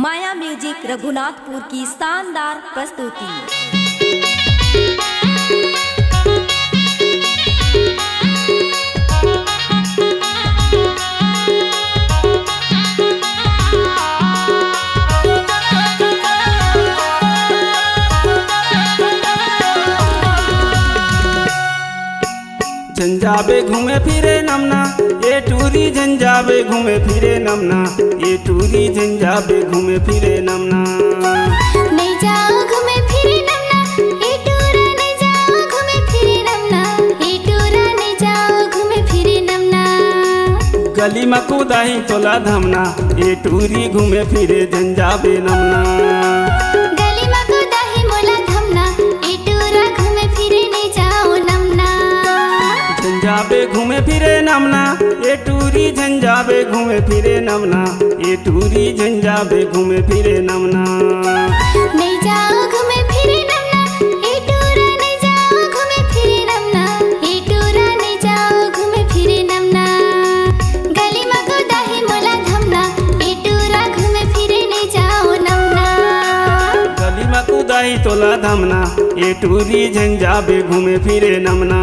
माया music Raghunathpur की शानदार प्रस्तुति। झंझाबे घूमे फिरे नमना ये टूरी झंझाबे घूमे फिरे नमना ये टूरी झंझाबे घूमे फिरे नमना। नहीं जाओ घूमे फिरे नमना ये टूरा नहीं जाओ घूमे फिरे नमना ये टूरा नहीं जाओ घूमे फिरे नमना। गली में कूदाही तोला धमना ये टूरी घूमे फिरे झंझाबे नमना। गली में कूदाही मोला धमना ये टूरा घूमे फिरे नहीं जाओ नमना। झंझाबे घूमे फिरे नमना ये टूरी झंझाबे घूमे फिरे नमना ये टूरी झंझाबे घूमे फिरे नमना। नहीं जाओ घूमे फिरे नमना ये टूरा नहीं जाओ घूमे फिरे नमना ये टूरा नहीं जाओ घूमे फिरे नमना। गली में कूदाही मोला धमना ये टूरा घूमे फिरे नहीं जाओ नमना। गली में कूदाही तोला धमना ये टूरी झंझाबे घूमे फिरे नमना।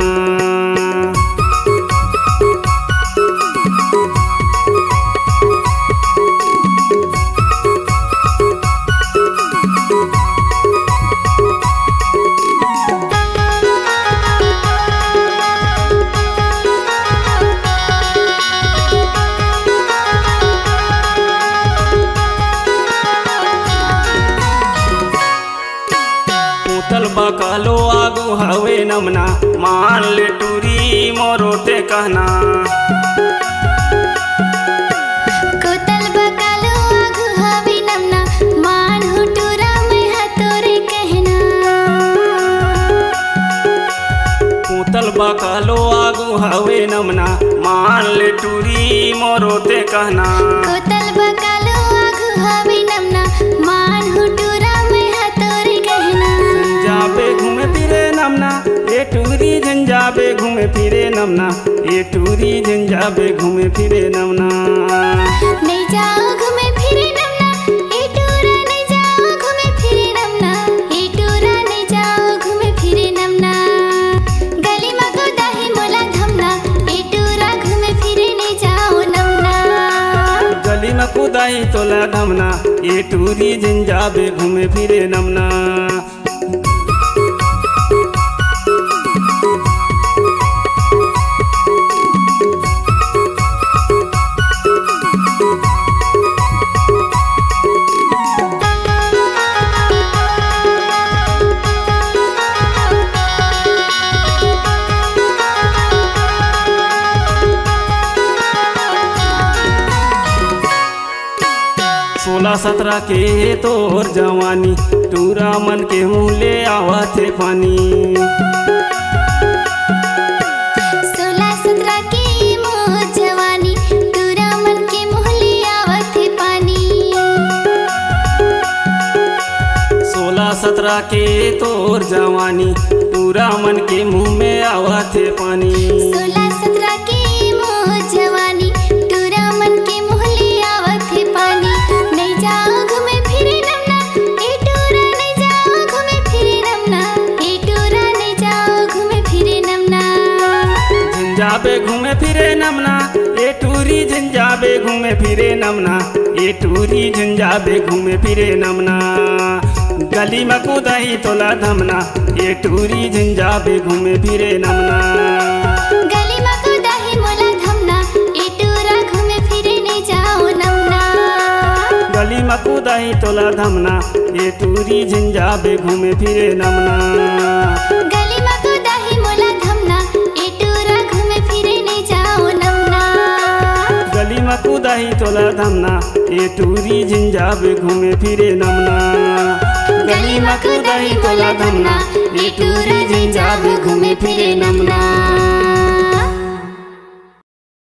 बकालो आगू हवे नमना मान ले टूरी मोरोते कहना। कोतल बकालो आगू हवे नमना मान हो टूरा मैं हतोरे कहना। कोतल बकालो आगू हवे नमना मान ले टूरी मोरोते कहना। कोतल बकालो आगू हवे नमना मान हो टूरा मैं हतोरे कहना। झंझाबे घूमे फिरे नमना ये टूरी झंझाबे घूमे फिरे नमना ये टूरी झंझाबे घूमे फिरे नमना। नहीं जाओ घूमे फिरे नमना ये टूरा नहीं जाओ घूमे फिरे नमना ये टूरा नहीं जाओ घूमे फिरे नमना। गली में कूदाही मोला धमना ये टूरा घूमे फिरे नहीं जाओ नमना। गली में कूदाही तोला धमना ये टूरी झंझाबे घूमे फिरे नमना। सोलह सत्रह के तोर जवानी टूरा मन के मुँह ले आवा थे पानी। 16 17 की मोह जवानी टूरा मन के मुँह ले आवा थे पानी। 16 17 के तोर जवानी टूरा मन के मुँह में आवा थे पानी। 16 17 की मोह जवानी टूरा मन के मुँह ले आवा थे पानी। नहीं जाओ घूमे फिरे नमना ये टूरा नहीं जाओ घूमे फिरे नमना ये टूरा नहीं जाओ घूमे फिरे नमना। झंझाबे घूमे फिरे नमना ये टूरी झंझाबे घूमे फिरे नमना ये टूरी झंझाबे घूमे फिरे नमना। गली में कूदाही तोला धमना ये टूरी झंझाबे घूमे फिरे नमना। गली में कूदाही मोला धमना ये टूरा घूमे फिरे नहीं जाओ नमना। गली में कूदाही तोला धमना ये टूरी झंझाबे घूमे फिरे नमना। गली में कूदाही मोला धमना ये टूरा घूमे फिरे नहीं जाओ नमना। गली में कूदाही तोला धमना ये टूरी झंझाबे घूमे फिरे नमना। गली में कूदाही तोला धमना ये टूरी झंझाबे घूमे फिरे नमना।